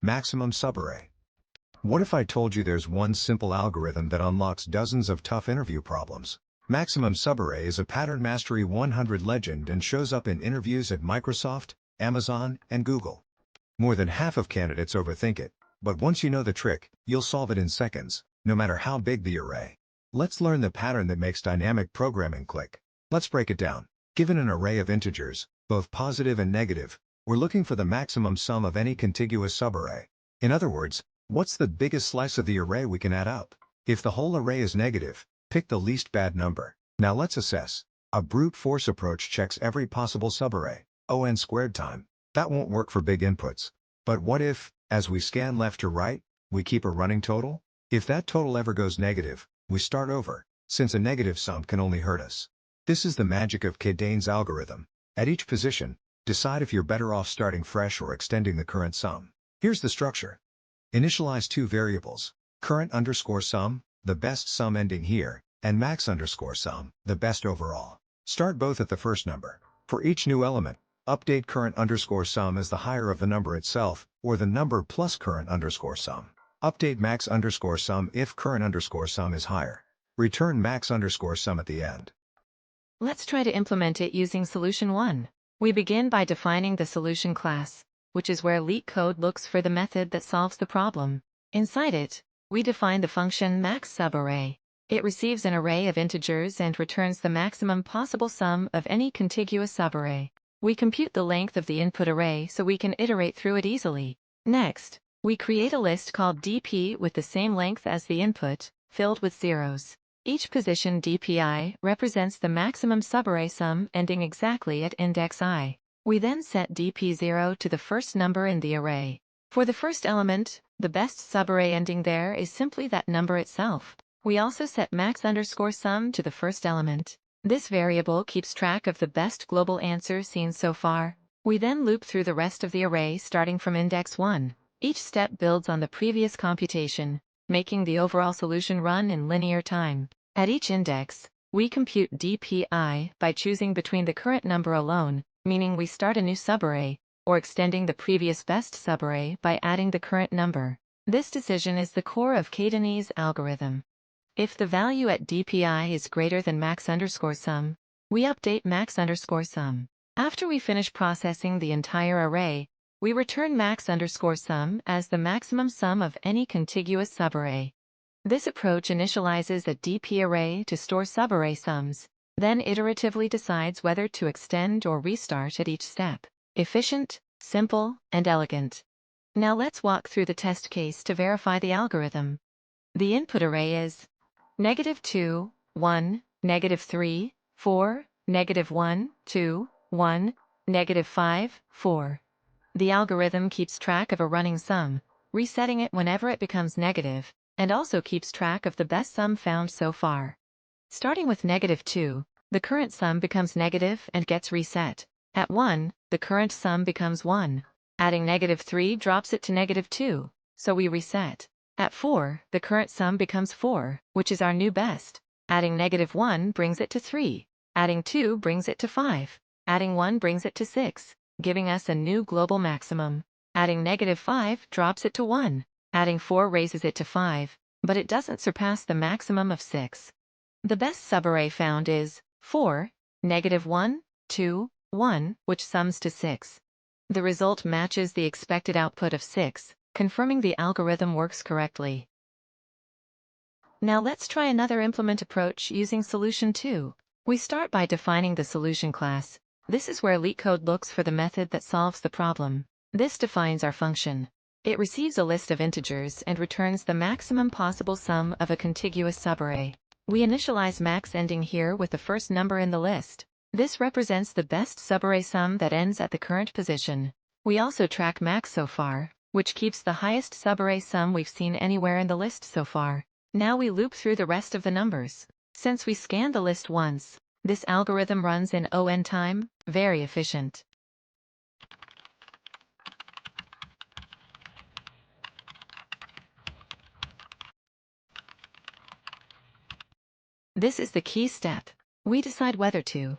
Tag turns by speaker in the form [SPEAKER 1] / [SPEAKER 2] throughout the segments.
[SPEAKER 1] maximum subarray. What if I told you there's one simple algorithm that unlocks dozens of tough interview problems? Maximum subarray is a Pattern Mastery 100 legend and shows up in interviews at Microsoft, Amazon, and Google. More than half of candidates overthink it, but once you know the trick, you'll solve it in seconds, no matter how big the array. Let's learn the pattern that makes dynamic programming click. Let's break it down. Given an array of integers, both positive and negative, we're looking for the maximum sum of any contiguous subarray. In other words, what's the biggest slice of the array we can add up? If the whole array is negative, pick the least bad number. Now let's assess. A brute force approach checks every possible subarray, n squared time. That won't work for big inputs. But what if, as we scan left to right, we keep a running total? If that total ever goes negative, we start over, since a negative sum can only hurt us. This is the magic of K-Dane's algorithm. At each position, decide if you're better off starting fresh or extending the current sum. Here's the structure. Initialize two variables, current_sum, the best sum ending here, and max_sum, the best overall. Start both at the first number. For each new element, update current_sum as the higher of the number itself, or the number plus current_sum. Update max_sum if current_sum is higher. Return max_sum at the end.
[SPEAKER 2] Let's try to implement it using solution 1. We begin by defining the solution class, which is where LeetCode looks for the method that solves the problem. Inside it, we define the function maxSubarray. It receives an array of integers and returns the maximum possible sum of any contiguous subarray. We compute the length of the input array so we can iterate through it easily. Next, we create a list called dp with the same length as the input, filled with zeros. Each position dpi represents the maximum subarray sum ending exactly at index I. We then set dp0 to the first number in the array. For the first element, the best subarray ending there is simply that number itself. We also set max_sum to the first element. This variable keeps track of the best global answer seen so far. We then loop through the rest of the array starting from index 1. Each step builds on the previous computation, making the overall solution run in linear time. At each index, we compute dpi by choosing between the current number alone, meaning we start a new subarray, or extending the previous best subarray by adding the current number. This decision is the core of K-Dane's algorithm. If the value at dpi is greater than max_sum, we update max_sum. After we finish processing the entire array, we return max_sum as the maximum sum of any contiguous subarray. This approach initializes a dp array to store subarray sums, then iteratively decides whether to extend or restart at each step. Efficient, simple, and elegant. Now let's walk through the test case to verify the algorithm. The input array is -2, 1, -3, 4, -1, 2, 1, -5, 4. The algorithm keeps track of a running sum, resetting it whenever it becomes negative, and also keeps track of the best sum found so far. Starting with -2, the current sum becomes negative and gets reset. At 1, the current sum becomes 1. Adding -3 drops it to -2, so we reset. At 4, the current sum becomes 4, which is our new best. Adding -1 brings it to 3. Adding 2 brings it to 5. Adding 1 brings it to 6, giving us a new global maximum. Adding -5 drops it to 1. Adding 4 raises it to 5, but it doesn't surpass the maximum of 6. The best subarray found is 4, -1, 2, 1, which sums to 6. The result matches the expected output of 6, confirming the algorithm works correctly. Now let's try another implement approach using solution 2. We start by defining the solution class. This is where LeetCode looks for the method that solves the problem. This defines our function. It receives a list of integers and returns the maximum possible sum of a contiguous subarray. We initialize max ending here with the first number in the list. This represents the best subarray sum that ends at the current position. We also track max so far, which keeps the highest subarray sum we've seen anywhere in the list so far. Now we loop through the rest of the numbers. Since we scan the list once, this algorithm runs in on time, very efficient. This is the key step. We decide whether to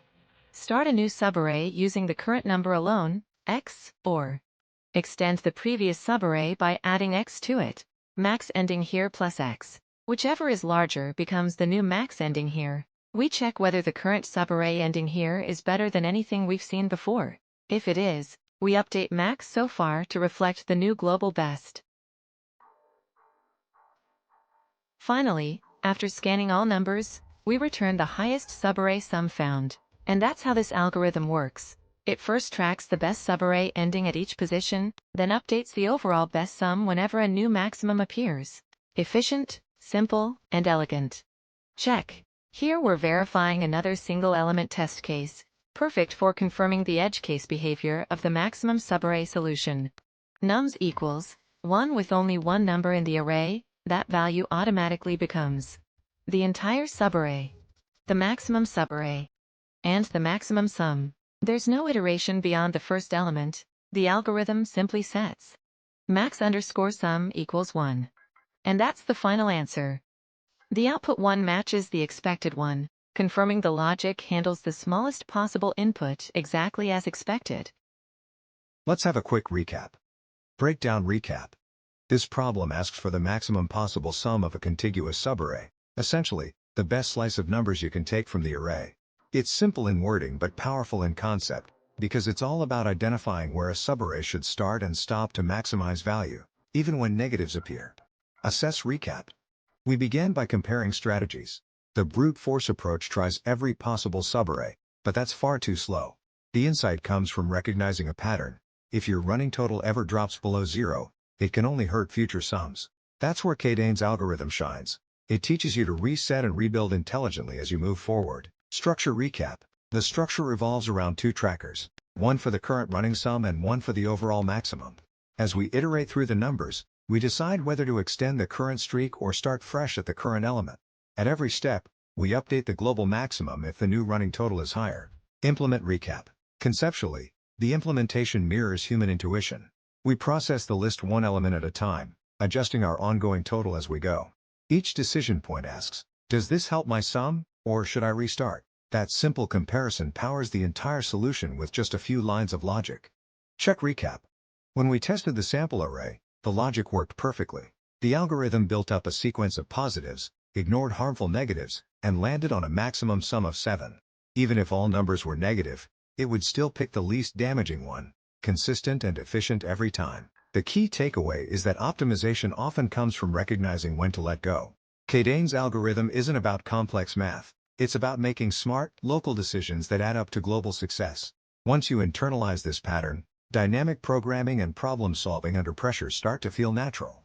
[SPEAKER 2] start a new subarray using the current number alone, x, or Extend the previous subarray by adding x to it. Max ending here plus x. Whichever is larger becomes the new max ending here. We check whether the current subarray ending here is better than anything we've seen before. If it is, we update max so far to reflect the new global best. Finally, after scanning all numbers, we return the highest subarray sum found. And that's how this algorithm works. It first tracks the best subarray ending at each position, then updates the overall best sum whenever a new maximum appears. Efficient, simple, and elegant. Check. Here we're verifying another single-element test case, perfect for confirming the edge case behavior of the maximum subarray solution. Nums equals 1 with only one number in the array, that value automatically becomes the entire subarray, the maximum subarray, and the maximum sum. There's no iteration beyond the first element. The algorithm simply sets max_sum equals 1. And that's the final answer. The output 1 matches the expected one, confirming the logic handles the smallest possible input exactly as expected.
[SPEAKER 1] Let's have a quick recap. Breakdown recap. This problem asks for the maximum possible sum of a contiguous subarray, essentially, the best slice of numbers you can take from the array. It's simple in wording but powerful in concept, because it's all about identifying where a subarray should start and stop to maximize value, even when negatives appear. Assess recap. We began by comparing strategies. The brute force approach tries every possible subarray, but that's far too slow. The insight comes from recognizing a pattern. If your running total ever drops below 0, it can only hurt future sums. That's where Kadane's algorithm shines. It teaches you to reset and rebuild intelligently as you move forward. Structure recap. The structure revolves around two trackers, one for the current running sum and one for the overall maximum. As we iterate through the numbers, we decide whether to extend the current streak or start fresh at the current element. At every step, we update the global maximum if the new running total is higher. Implement recap. Conceptually, the implementation mirrors human intuition. We process the list one element at a time, adjusting our ongoing total as we go. Each decision point asks, does this help my sum, or should I restart? That simple comparison powers the entire solution with just a few lines of logic. Check recap. When we tested the sample array, the logic worked perfectly. The algorithm built up a sequence of positives, ignored harmful negatives, and landed on a maximum sum of 7. Even if all numbers were negative, it would still pick the least damaging one, consistent and efficient every time. The key takeaway is that optimization often comes from recognizing when to let go. Kadane's algorithm isn't about complex math. It's about making smart, local decisions that add up to global success. Once you internalize this pattern, dynamic programming and problem solving under pressure start to feel natural.